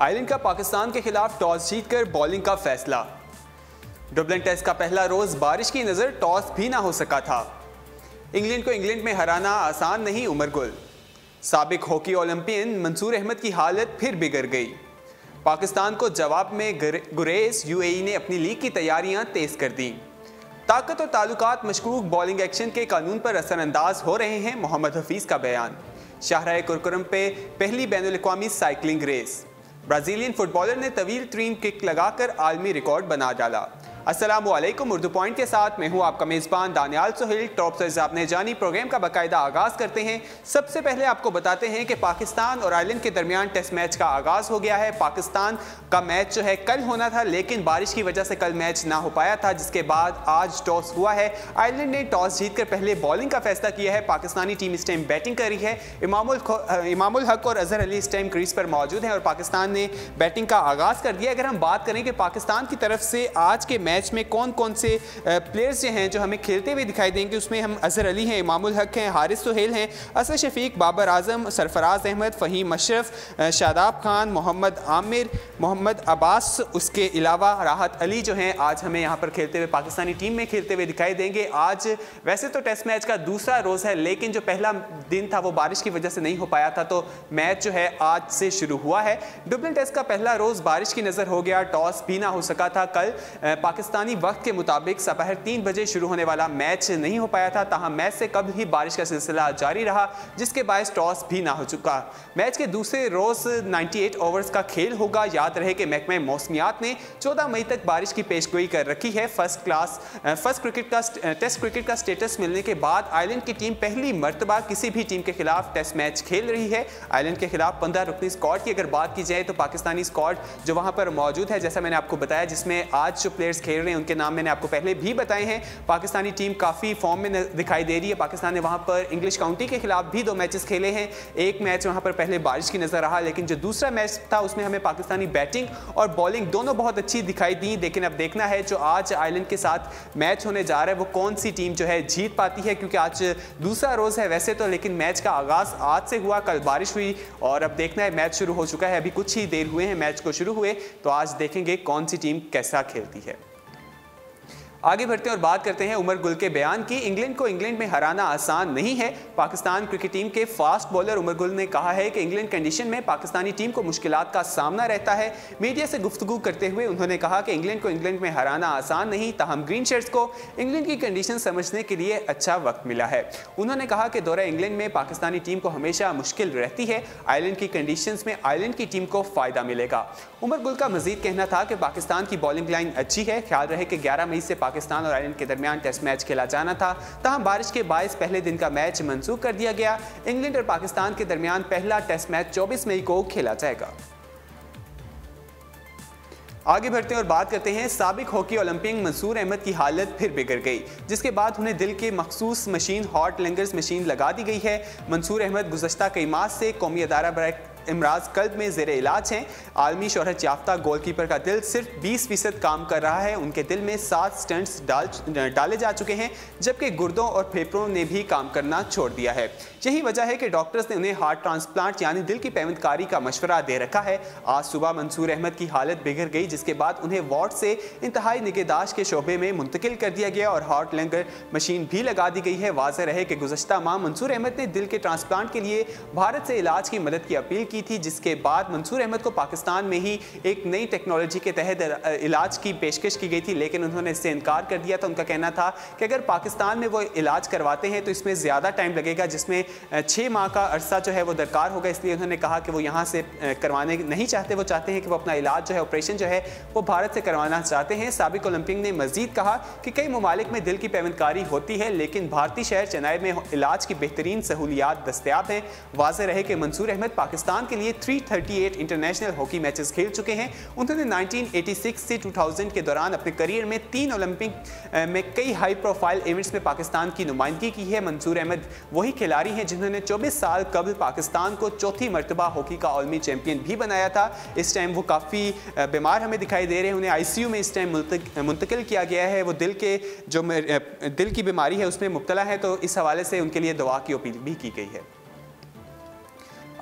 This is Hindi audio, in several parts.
आयरलैंड का पाकिस्तान के खिलाफ टॉस जीतकर बॉलिंग का फैसला। डुबलिन टेस्ट का पहला रोज बारिश की नजर, टॉस भी ना हो सका था। इंग्लैंड को इंग्लैंड में हराना आसान नहीं, उमर गुल। साबिक हॉकी ओलंपियन मंसूर अहमद की हालत फिर बिगड़ गई। पाकिस्तान को जवाब में गुरेज, यूएई ने अपनी लीग की तैयारियां तेज कर दी। ताकत और ताल्लुकात मशकूक बॉलिंग एक्शन के कानून पर असरअंदाज हो रहे हैं, मोहम्मद हफीज का बयान। शाहराह कुरकुरम पे पहली बैनुल-अक़वामी साइकिलिंग रेस। ब्राजीलियन फुटबॉलर ने तवील तरीन किक लगाकर आलमी रिकॉर्ड बना डाला। अस्सलामु अलैकुम, उर्दू पॉइंट के साथ मैं हूं आपका मेज़बान दानियाल सोहेल। टॉप से आपने जानी प्रोग्राम का बाकायदा आगाज़ करते हैं। सबसे पहले आपको बताते हैं कि पाकिस्तान और आयरलैंड के दरमियान टेस्ट मैच का आगाज़ हो गया है। पाकिस्तान का मैच जो है कल होना था, लेकिन बारिश की वजह से कल मैच ना हो पाया था, जिसके बाद आज टॉस हुआ है। आयरलैंड ने टॉस जीतकर पहले बॉलिंग का फैसला किया है। पाकिस्तानी टीम इस टाइम बैटिंग कर रही है। इमामुल हक और अजहर अली इस टाइम क्रीज पर मौजूद हैं और पाकिस्तान ने बैटिंग का आगाज़ कर दिया। अगर हम बात करें कि पाकिस्तान की तरफ से आज के मैच में कौन कौन से प्लेयर्स जो हैं जो हमें खेलते हुए दिखाई देंगे, उसमें हम अजहर अली हैं, इमामुल हक हैं, हारिस सुहेल हैं, असद शफीक, बाबर आजम, सरफराज अहमद, फ़हीम अशरफ, शादाब खान, मोहम्मद आमिर, मोहम्मद अब्बास, उसके अलावा राहत अली जो हैं आज हमें यहाँ पर खेलते हुए पाकिस्तानी टीम में खेलते हुए दिखाई देंगे। आज वैसे तो टेस्ट मैच का दूसरा रोज़ है, लेकिन जो पहला दिन था वो बारिश की वजह से नहीं हो पाया था, तो मैच जो है आज से शुरू हुआ है। डुबलिन टेस्ट का पहला रोज़ बारिश की नज़र हो गया, टॉस भी ना हो सका था। कल पाकिस्तानी वक्त के मुताबिक दोपहर 3 बजे शुरू होने वाला मैच नहीं हो पाया था, ताहम मैच से कब ही बारिश का सिलसिला जारी रहा, जिसके बायस टॉस भी ना हो चुका। मैच के दूसरे रोज 98 ओवर्स का खेल होगा। याद रहे कि महकमा मौसमियात ने 14 मई तक बारिश की पेशगोई कर रखी है। टेस्ट क्रिकेट का स्टेटस मिलने के बाद आयरलैंड की टीम पहली मरतबा किसी भी टीम के खिलाफ टेस्ट मैच खेल रही है। आयरलैंड के खिलाफ 15 रुकनी स्क्वाड की अगर बात की जाए तो पाकिस्तानी स्क्वाड जो वहां पर मौजूद है, जैसा मैंने आपको बताया, जिसमें आज जो प्लेयर्स खेल रहे हैं उनके नाम मैंने आपको पहले भी बताए हैं। पाकिस्तानी टीम काफ़ी फॉर्म में दिखाई दे रही है। पाकिस्तान ने वहां पर इंग्लिश काउंटी के खिलाफ भी 2 मैचेस खेले हैं। एक मैच वहां पर पहले बारिश की नज़र रहा, लेकिन जो दूसरा मैच था उसमें हमें पाकिस्तानी बैटिंग और बॉलिंग दोनों बहुत अच्छी दिखाई दी। लेकिन अब देखना है जो आज आयरलैंड के साथ मैच होने जा रहा है वो कौन सी टीम जो है जीत पाती है, क्योंकि आज दूसरा रोज़ है वैसे तो, लेकिन मैच का आगाज़ आज से हुआ, कल बारिश हुई और अब देखना है मैच शुरू हो चुका है। अभी कुछ ही देर हुए हैं मैच को शुरू हुए, तो आज देखेंगे कौन सी टीम कैसा खेलती है। आगे बढ़ते हैं और बात करते हैं उमर गुल के बयान की। इंग्लैंड को इंग्लैंड में हराना आसान नहीं है। पाकिस्तान क्रिकेट टीम के फास्ट बॉलर उमर गुल ने कहा है कि इंग्लैंड कंडीशन में पाकिस्तानी टीम को मुश्किलात का सामना रहता है। मीडिया से गुफ्तगू करते हुए उन्होंने कहा कि इंग्लैंड को इंग्लैंड में हराना आसान नहीं, ताहम ग्रीन शर्ट्स को इंग्लैंड की कंडीशन समझने के लिए अच्छा वक्त मिला है। उन्होंने कहा कि दौरा इंग्लैंड में पाकिस्तानी टीम को हमेशा मुश्किल रहती है। आयरलैंड की कंडीशन में आयरलैंड की टीम को फायदा मिलेगा। उमर गुल का मजीद कहना था कि पाकिस्तान की बॉलिंग लाइन अच्छी है। ख्याल रहे कि 11 मई से पाकिस्तान और आयरलैंड के दरमियान टेस्ट मैच खेला जाना था, तहम बारिश के बायस पहले दिन का मैच मंसूख कर दिया गया। इंग्लैंड और पाकिस्तान के दरमियान पहला टेस्ट मैच 24 मई को खेला जाएगा। आगे बढ़ते हैं और बात करते हैं साबिक हॉकी ओलंपियन मंसूर अहमद की हालत फिर बिगड़ गई, जिसके बाद उन्हें दिल के मखसूस मशीन हार्ट लंगर्स मशीन लगा दी गई है। मंसूर अहमद गुज़श्ता कई माह से कौमी अदारा बराए इमराज कल्ब में ज़ेरे इलाज हैं। आलमी शोहरत याफ्ता गोलकीपर का दिल सिर्फ 20% काम कर रहा है। उनके दिल में 7 स्टेंट्स डाले जा चुके हैं, जबकि गुर्दों और फेफड़ों ने भी काम करना छोड़ दिया है। यही वजह है कि डॉक्टर्स ने उन्हें हार्ट ट्रांसप्लांट यानी दिल की पेवंदकारी का मशवरा दे रखा है। आज सुबह मंसूर अहमद की हालत बिगड़ गई, जिसके बाद उन्हें वार्ड से इंतहाई निगहदाश्त के शोबे में मुंतकिल कर दिया गया और हार्ट लंगर मशीन भी लगा दी गई है। वाज़ेह रहे कि गुज़श्ता माह मंसूर अहमद ने दिल के ट्रांसप्लांट के लिए भारत से इलाज की मदद की अपील की थी, जिसके बाद मंसूर अहमद को पाकिस्तान में ही एक नई टेक्नोलॉजी के तहत इलाज की पेशकश की गई थी, लेकिन उन्होंने इससे इनकार कर दिया था। उनका कहना था कि अगर पाकिस्तान में वो इलाज करवाते हैं तो इसमें ज़्यादा टाइम लगेगा, जिसमें 6 माह का अरसा जो है वो दरकार होगा। इसलिए उन्होंने कहा कि वो यहाँ से करवाने नहीं चाहते, वो चाहते हैं कि वो अपना इलाज जो है, ऑपरेशन जो है वो भारत से करवाना चाहते हैं। साबिक ओलंपियन ने मजीद कहा कि कई ममालिक में दिल की पेवंदकारी होती है, लेकिन भारतीय शहर चेन्नई में इलाज की बेहतरीन सहूलियात दस्तियाब हैं। वाज़ेह रहे कि मंसूर अहमद पाकिस्तान के लिए 338 इंटरनेशनल हॉकी मैचेस खेल चुके हैं। उन्होंने 1986 से 2000 के दौरान अपने करियर में 3 ओलंपिक में कई हाई प्रोफाइल इवेंट्स में पाकिस्तान की नुमाइंदगी की है। मंसूर अहमद वही खिलाड़ी हैं जिन्होंने 24 साल कबल पाकिस्तान को चौथी मरतबा हॉकी का आलमी चैंपियन भी बनाया था। इस टाइम वो काफ़ी बीमार हमें दिखाई दे रहे हैं, उन्हें ICU में इस टाइम मुंतकिल किया गया है। वो दिल की बीमारी है उसमें मुब्तला है, तो इस हवाले से उनके लिए दुआ की अपील भी की गई है।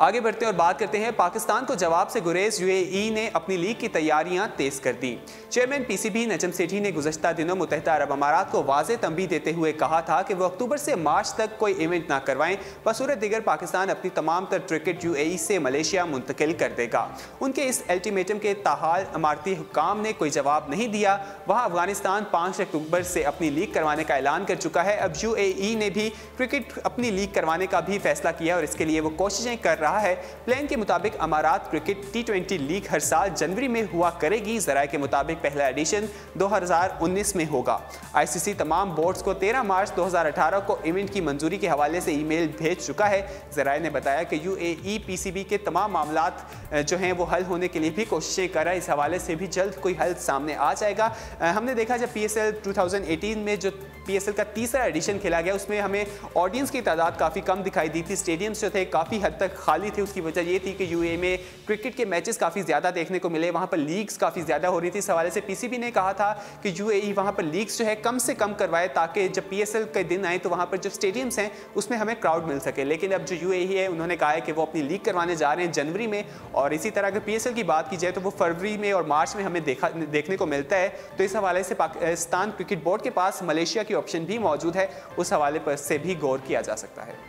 आगे बढ़ते हैं और बात करते हैं पाकिस्तान को जवाब से गुरेज यूएई ने अपनी लीग की तैयारियां तेज कर दी। चेयरमैन पीसीबी नजम सेठी ने गुज़श्ता दिनों मुत्तहिदा अरब अमारात को वाज़ेह तंबीह देते हुए कहा था कि वो अक्टूबर से मार्च तक कोई इवेंट ना करवाएं, बसूरत दिगर पाकिस्तान अपनी तमाम तर क्रिकेट यूएई से मलेशिया मुंतकिल कर देगा। उनके इस अल्टीमेटम के ताहाल अमारती हुक्काम ने कोई जवाब नहीं दिया। वहाँ अफगानिस्तान 5 अक्टूबर से अपनी लीग करवाने का ऐलान कर चुका है। अब यूएई ने भी क्रिकेट अपनी लीग करवाने का भी फैसला किया और इसके लिए वो कोशिशें कर रहा है। प्लान के मुताबिक अमारात क्रिकेट T20 लीग हर साल जनवरी में हुआ करेगी। ज़राए के मुताबिक पहला एडिशन 2019 में होगा। आईसीसी तमाम बोर्ड्स को 13 मार्च 2018 को इवेंट की मंजूरी के हवाले से ईमेल भेज चुका है। ज़राए ने बताया कि यूएई पीसीबी के तमाम मामलात जो हैं वो हल होने के लिए भी कोशिशें कर रहा है। इस हवाले से भी जल्द कोई हल सामने आ जाएगा। हमने देखा जब PSL 2018 में जो PSL का तीसरा एडिशन खेला गया उसमें हमें ऑडियंस की तादाद काफ़ी कम दिखाई दी थी। स्टेडियम्स जो थे काफ़ी हद तक खाली थे। उसकी वजह ये थी कि यूएई में क्रिकेट के मैचेस काफ़ी ज़्यादा देखने को मिले, वहाँ पर लीग्स काफ़ी ज़्यादा हो रही थी। इस हवाले से पीसीबी ने कहा था कि यूएई वहाँ पर लीग्स जो है कम से कम करवाए ताकि जब PSL के दिन आए तो वहाँ पर जो स्टेडियम्स हैं उसमें हमें क्राउड मिल सके। लेकिन अब जो यूएई है उन्होंने कहा है कि वो अपनी लीग करवाने जा रहे हैं जनवरी में, और इसी तरह अगर PSL की बात की जाए तो वो फरवरी में और मार्च में हमें देखने को मिलता है। तो इस हवाले से पाकिस्तान क्रिकेट बोर्ड के पास मलेशिया की ऑप्शन भी मौजूद है, उस हवाले पर से भी गौर किया जा सकता है।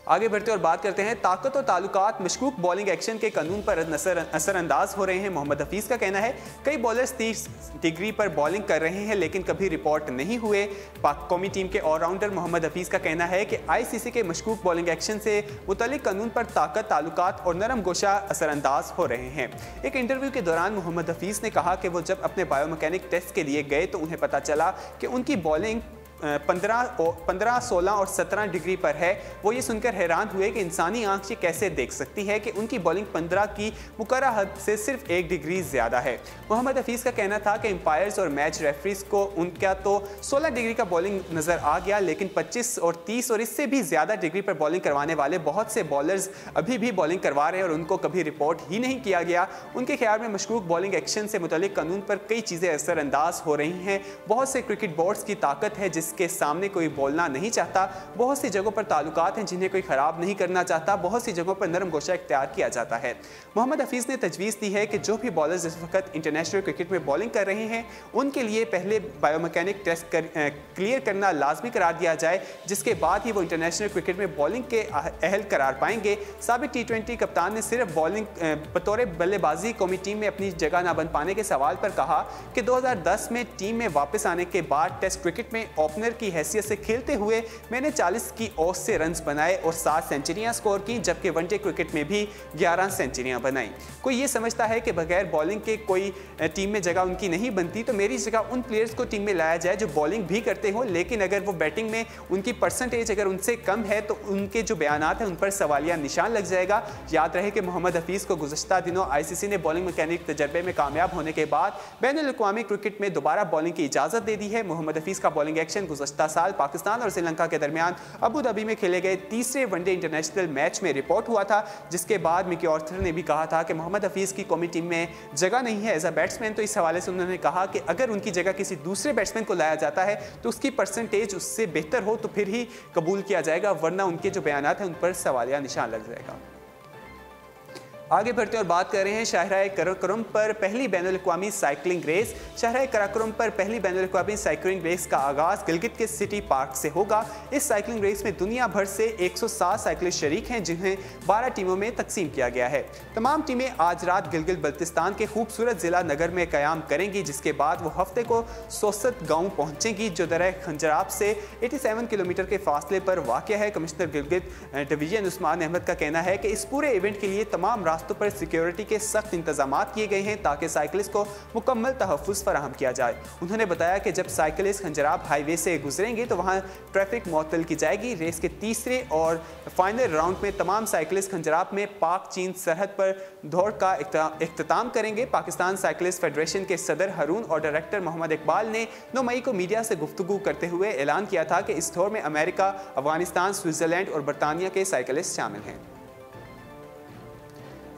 आगे बढ़ते और बात करते हैं ताकत और ताल्लुकात मशकूक बॉलिंग एक्शन के कानून पर असरअंदाज हो रहे हैं। मोहम्मद हफीज़ का कहना है कई बॉलर्स 30 डिग्री पर बॉलिंग कर रहे हैं लेकिन कभी रिपोर्ट नहीं हुए। पाक कौमी टीम के ऑलराउंडर मोहम्मद हफीज़ का कहना है कि आईसीसी के मशकूक बॉलिंग एक्शन से मुतल्लिक कानून पर ताकत, ताल्लुकात और नरम गोशा असरअंदाज हो रहे हैं। एक इंटरव्यू के दौरान मोहम्मद हफीज़ ने कहा कि वो जब अपने बायोमैकेनिक टेस्ट के लिए गए तो उन्हें पता चला कि उनकी बॉलिंग 15, 16 और 17 डिग्री पर है। वो ये सुनकर हैरान हुए कि इंसानी आंख ये कैसे देख सकती है कि उनकी बॉलिंग 15 की मुकर्रर हद से सिर्फ 1 डिग्री ज़्यादा है। मोहम्मद हफीज़ का कहना था कि एम्पायर्स और मैच रेफरीज को उनका तो 16 डिग्री का बॉलिंग नज़र आ गया, लेकिन 25 और 30 और इससे भी ज़्यादा डिग्री पर बॉलिंग करवाने वाले बहुत से बॉलर्स अभी भी बॉलिंग करवा रहे हैं और उनको कभी रिपोर्ट ही नहीं किया गया। उनके ख्याल में मशकूक बॉलिंग एक्शन से मुतल्लिक कानून पर कई चीज़ें असरअंदाज हो रही हैं। बहुत से क्रिकेट बोर्ड्स की ताकत है जिसके सामने कोई बोलना नहीं चाहता। बहुत सी जगहों पर ताल्लुकात हैं जिन्हें कोई ख़राब नहीं करना चाहता। बहुत सी जगहों पर नरम गोशा इख्तियार किया जाता है। मोहम्मद हफीज़ ने तजवीज़ दी है कि जो भी बॉलर्स इस वक्त इंटरनेशनल क्रिकेट में बॉलिंग कर रहे हैं उनके लिए पहले बायोमैकेनिक टेस्ट क्लियर करना लाजमी करार दिया जाए, जिसके बाद ही वो इंटरनेशनल क्रिकेट में बॉलिंग के अहल करार पाएंगे। साबिक T20 कप्तान ने सिर्फ बॉलिंग बतौर बल्लेबाजी कौमी टीम में अपनी जगह ना बन पाने के सवाल पर कहा कि 2010 में टीम में वापस आने के बाद टेस्ट क्रिकेट में ओपनर की हैसियत से खेलते हुए मैंने 40 की औसत से रन्स बनाए और 7 सेंचुरियां स्कोर की, जबकि वनडे क्रिकेट में भी 11 सेंचुरियां बनाई। कोई ये समझता है कि बगैर बॉलिंग के कोई टीम में जगह उनकी नहीं बनती, तो मेरी जगह उन प्लेयर्स को टीम में लाया जाए जो बॉलिंग भी करते हो, लेकिन अगर वो बैटिंग में उनकी परसेंटेज अगर उनसे कम है तो उनके जो बयानात हैं उन पर सवालिया निशान लग जाएगा। याद रहे कि मोहम्मद हफीज़ को गुज़श्ता दिनों आईसीसी ने बॉलिंग मैकेनिक तजर्बे में कामयाब होने के बाद बैनुल-अक़वामी क्रिकेट में दोबारा बॉलिंग की इजाज़त दे दी है। मोहम्मद हफीज़ का बॉलिंग एक्शन गुज़श्ता साल पाकिस्तान और श्रीलंका के दरमियान अबू धाबी में खेले गए तीसरे वनडे इंटरनेशनल मैच में रिपोर्ट हुआ था, जिसके बाद मिकी आर्थर ने भी कहा था कि मोहम्मद हफीज़ की कौमी टीम में जगह नहीं है एज अ बैट्समैन। तो इस हवाले से उन्होंने कहा कि अगर उनकी जगह किसी दूसरे बैट्समैन को लाया जाता है तो उसकी परसेंटेज उससे बेहतर हो तो फिर ही कबूल किया जाएगा, वरना उनके जो बयानात हैं उन पर सवालिया निशान लग जाएगा। आगे बढ़ते और बात कर रहे हैं शाहराए कराकोरम पर पहली बैनुल-अक़वामी साइकिलिंग रेस। शाहराए कराकोरम पर पहली बैनुल-अक़वामी साइकिलिंग रेस का आगाज़ गिलगित के सिटी पार्क से होगा। इस साइकिलिंग रेस में दुनिया भर से 107 साइकिलिस्ट शरीक हैं, जिन्हें 12 टीमों में तकसीम किया गया है। तमाम टीमें आज रात गिलगित बल्तिस्तान के खूबसूरत ज़िला नगर में क़याम करेंगी, जिसके बाद वो हफ्ते को सोसत गाँव पहुँचेंगी, जो दर्रा खंजराब से 87 किलोमीटर के फासले पर वाक़ है। कमिश्नर गिलगित डिवीजन उस्मान अहमद का कहना है कि इस पूरे इवेंट के लिए तमाम रास्तों पर सिक्योरिटी के सख्त इंतजामात किए गए हैं ताकि साइकिलिस्ट को मुकम्मल तहफ़्फ़ुज़ फराहम किया जाए। उन्होंने बताया कि जब साइकिलिस्ट खंजराब हाईवे से गुजरेंगे तो वहाँ ट्रैफिक मुअत्तल की जाएगी। रेस के तीसरे और फाइनल राउंड में तमाम साइकिलिस्ट खंजराब में पाक चीन सरहद पर दौड़ का इख्तिताम करेंगे। पाकिस्तान साइकिलिस्ट फेडरेशन के सदर हारून और डायरेक्टर मोहम्मद इकबाल ने 9 मई को मीडिया से गुफ्तगू करते हुए ऐलान किया था कि इस दौड़ में अमेरिका, अफगानिस्तान, स्विट्ज़रलैंड और बरतानिया के साइकिलिस्ट शामिल हैं।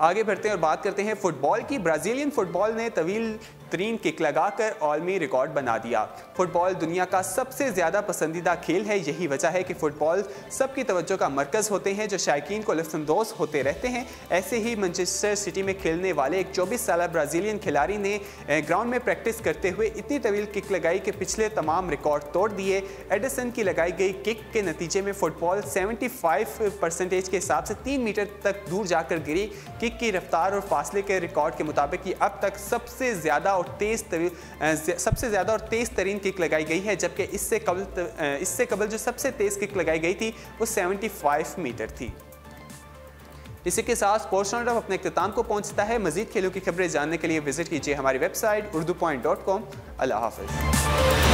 आगे बढ़ते हैं और बात करते हैं फुटबॉल की। ब्राज़ीलियन फुटबॉल ने तवील तरीन किक लगाकर आलमी रिकॉर्ड बना दिया। फुटबॉल दुनिया का सबसे ज़्यादा पसंदीदा खेल है। यही वजह है कि फुटबॉल सबकी तवज्जो का मरकज़ होते हैं, जो शायकीन को लुत्फ़अंदोज़ होते रहते हैं। ऐसे ही मैनचेस्टर सिटी में खेलने वाले एक 24 साल ब्राज़ीलियन खिलाड़ी ने ग्राउंड में प्रैक्टिस करते हुए इतनी तवील किक लगाई कि पिछले तमाम रिकॉर्ड तोड़ दिए। एडिसन की लगाई गई किक के नतीजे में फुटबॉल 75% के हिसाब से 3 मीटर तक दूर जाकर गिरी। किक की रफ्तार और फासले के रिकॉर्ड के मुताबिक ये अब तक सबसे ज़्यादा और तेज़ तरीन किक लगाई गई है, जबकि इससे कबल जो सबसे तेज़ किक लगाई गई थी वो 75 मीटर थी। इसी के साथ स्पोर्ट्स राउंडअप अपने इख्तिताम को पहुंचता है। मज़ीद खेलों की खबरें जानने के लिए विजिट कीजिए हमारी वेबसाइट urdupoint.com। अल्लाह हाफ़िज़।